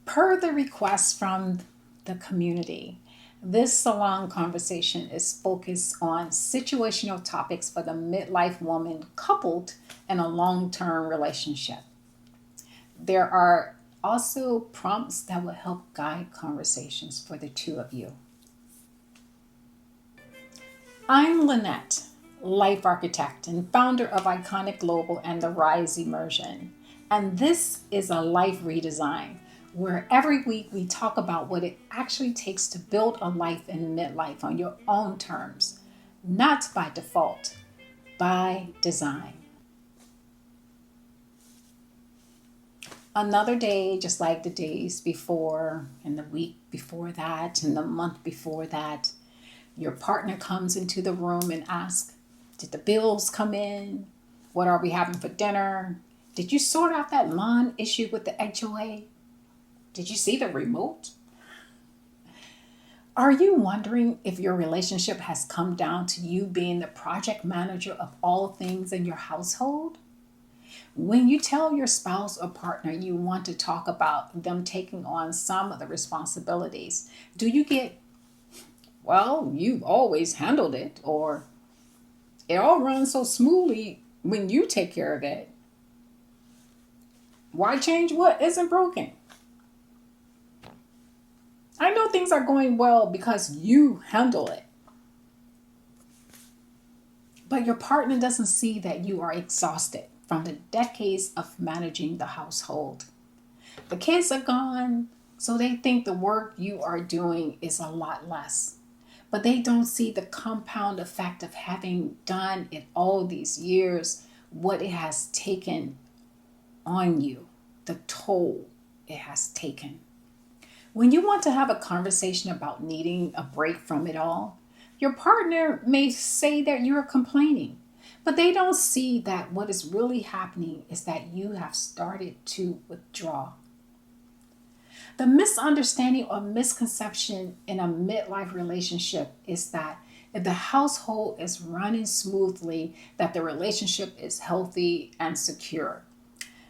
Per the request from the community, this salon conversation is focused on situational topics for the midlife woman coupled in a long term relationship. There are also prompts that will help guide conversations for the two of you. I'm Lynette, life architect and founder of Iconic Global and the Rise Immersion. And this is a life redesign where every week we talk about what it actually takes to build a life in midlife on your own terms, not by default, by design. Another day, just like the days before, and the week before that, and the month before that, your partner comes into the room and asks, did the bills come in? What are we having for dinner? Did you sort out that lawn issue with the HOA? Did you see the remote? Are you wondering if your relationship has come down to you being the project manager of all things in your household? When you tell your spouse or partner you want to talk about them taking on some of the responsibilities, do you get, well, you've always handled it, or it all runs so smoothly when you take care of it? Why change what isn't broken? I know things are going well because you handle it. But your partner doesn't see that you are exhausted from the decades of managing the household. The kids are gone, so they think the work you are doing is a lot less. But they don't see the compound effect of having done it all these years, what it has taken on you, the toll it has taken. When you want to have a conversation about needing a break from it all, your partner may say that you're complaining, but they don't see that what is really happening is that you have started to withdraw. The misunderstanding or misconception in a midlife relationship is that if the household is running smoothly, that the relationship is healthy and secure.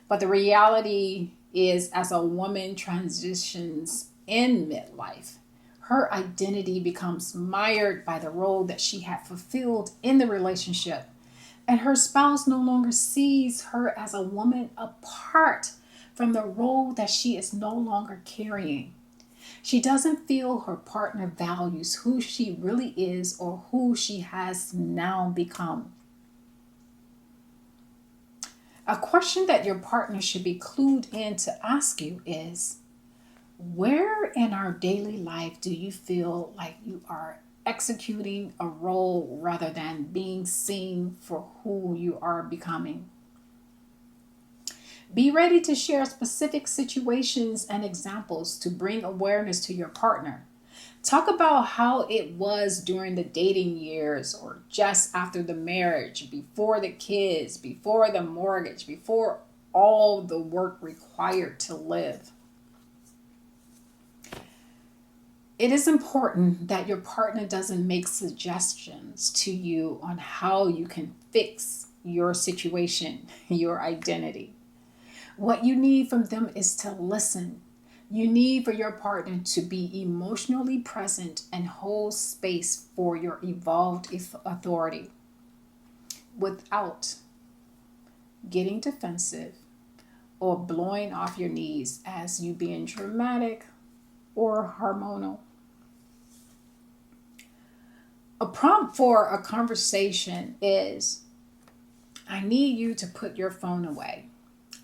But the reality is, as a woman transitions in midlife, her identity becomes mired by the role that she had fulfilled in the relationship. And her spouse no longer sees her as a woman apart from the role that she is no longer carrying. She doesn't feel her partner values who she really is or who she has now become. A question that your partner should be clued in to ask you is, where in our daily life do you feel like you are executing a role rather than being seen for who you are becoming? Be ready to share specific situations and examples to bring awareness to your partner. Talk about how it was during the dating years or just after the marriage, before the kids, before the mortgage, before all the work required to live. It is important that your partner doesn't make suggestions to you on how you can fix your situation, your identity. What you need from them is to listen. You need for your partner to be emotionally present and hold space for your evolved authority without getting defensive or blowing off your knees as you being dramatic or hormonal. A prompt for a conversation is, I need you to put your phone away.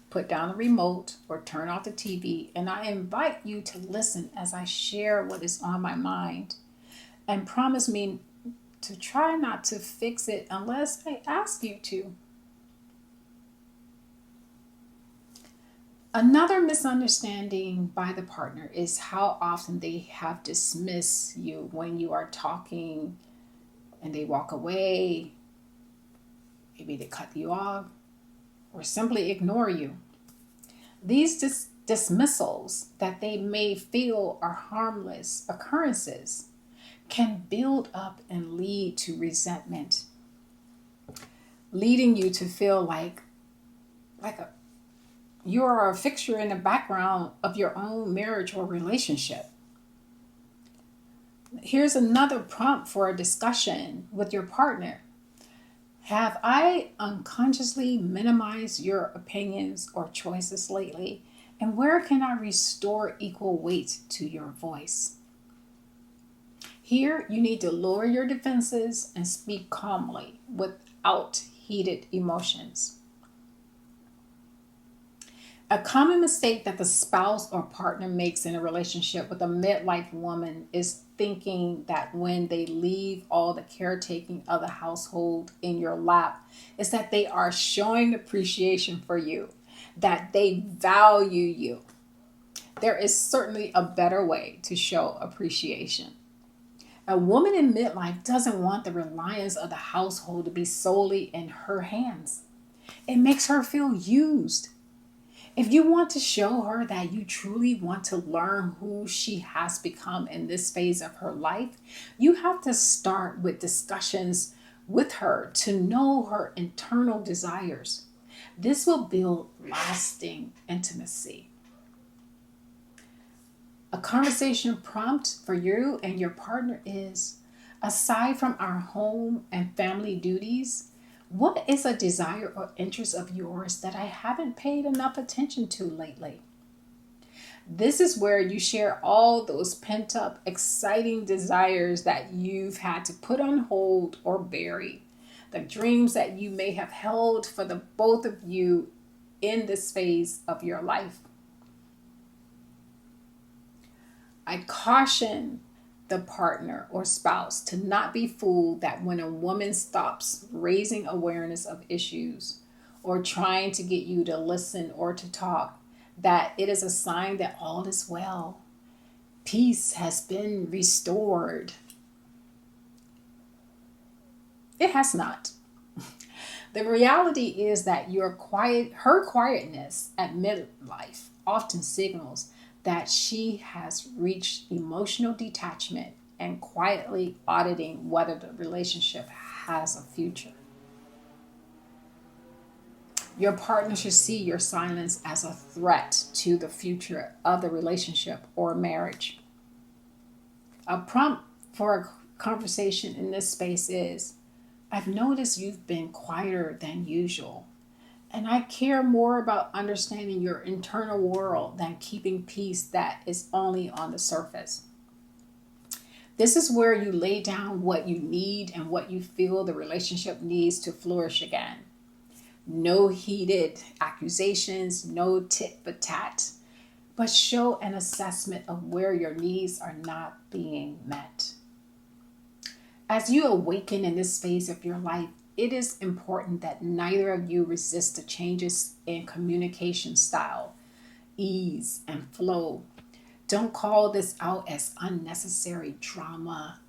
Put down the remote or turn off the TV, and I invite you to listen as I share what is on my mind. And promise me to try not to fix it unless I ask you to. Another misunderstanding by the partner is how often they have dismissed you when you are talking and they walk away. Maybe they cut you off or simply ignore you. These dismissals that they may feel are harmless occurrences can build up and lead to resentment, leading you to feel like a You are a fixture in the background of your own marriage or relationship. Here's another prompt for a discussion with your partner. Have I unconsciously minimized your opinions or choices lately? And where can I restore equal weight to your voice? Here, you need to lower your defenses and speak calmly without heated emotions. A common mistake that the spouse or partner makes in a relationship with a midlife woman is thinking that when they leave all the caretaking of the household in your lap, is that they are showing appreciation for you, that they value you. There is certainly a better way to show appreciation. A woman in midlife doesn't want the reliance of the household to be solely in her hands. It makes her feel used. If you want to show her that you truly want to learn who she has become in this phase of her life, you have to start with discussions with her to know her internal desires. This will build lasting intimacy. A conversation prompt for you and your partner is, aside from our home and family duties, what is a desire or interest of yours that I haven't paid enough attention to lately? This is where you share all those pent up, exciting desires that you've had to put on hold or bury, the dreams that you may have held for the both of you in this phase of your life. I caution the partner or spouse to not be fooled that when a woman stops raising awareness of issues or trying to get you to listen or to talk, that it is a sign that all is well. Peace has been restored. It has not. The reality is that her quietness at midlife often signals that she has reached emotional detachment and quietly auditing whether the relationship has a future. Your partner should see your silence as a threat to the future of the relationship or marriage. A prompt for a conversation in this space is, I've noticed you've been quieter than usual, and I care more about understanding your internal world than keeping peace that is only on the surface. This is where you lay down what you need and what you feel the relationship needs to flourish again. No heated accusations, no tit for tat, but show an assessment of where your needs are not being met. As you awaken in this phase of your life, it is important that neither of you resist the changes in communication style, ease, and flow. Don't call this out as unnecessary drama.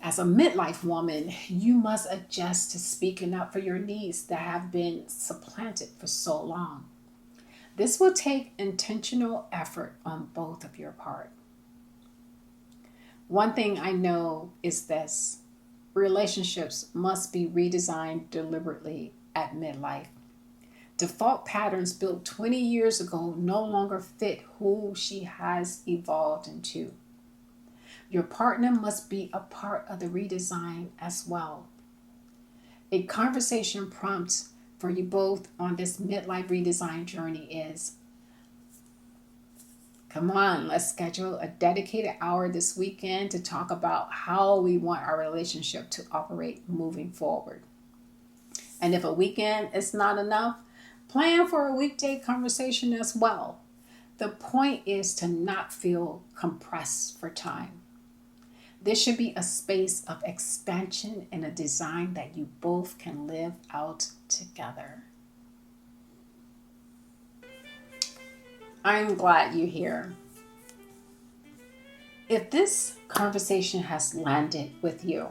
As a midlife woman, you must adjust to speaking up for your needs that have been supplanted for so long. This will take intentional effort on both of your part. One thing I know is this: relationships must be redesigned deliberately at midlife. Default patterns built 20 years ago no longer fit who she has evolved into. Your partner must be a part of the redesign as well. A conversation prompt for you both on this midlife redesign journey is, come on, let's schedule a dedicated hour this weekend to talk about how we want our relationship to operate moving forward. And if a weekend is not enough, plan for a weekday conversation as well. The point is to not feel compressed for time. This should be a space of expansion and a design that you both can live out together. I'm glad you're here. If this conversation has landed with you,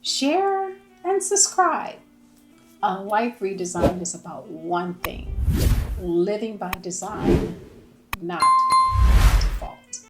share and subscribe. A life redesign is about one thing: living by design, not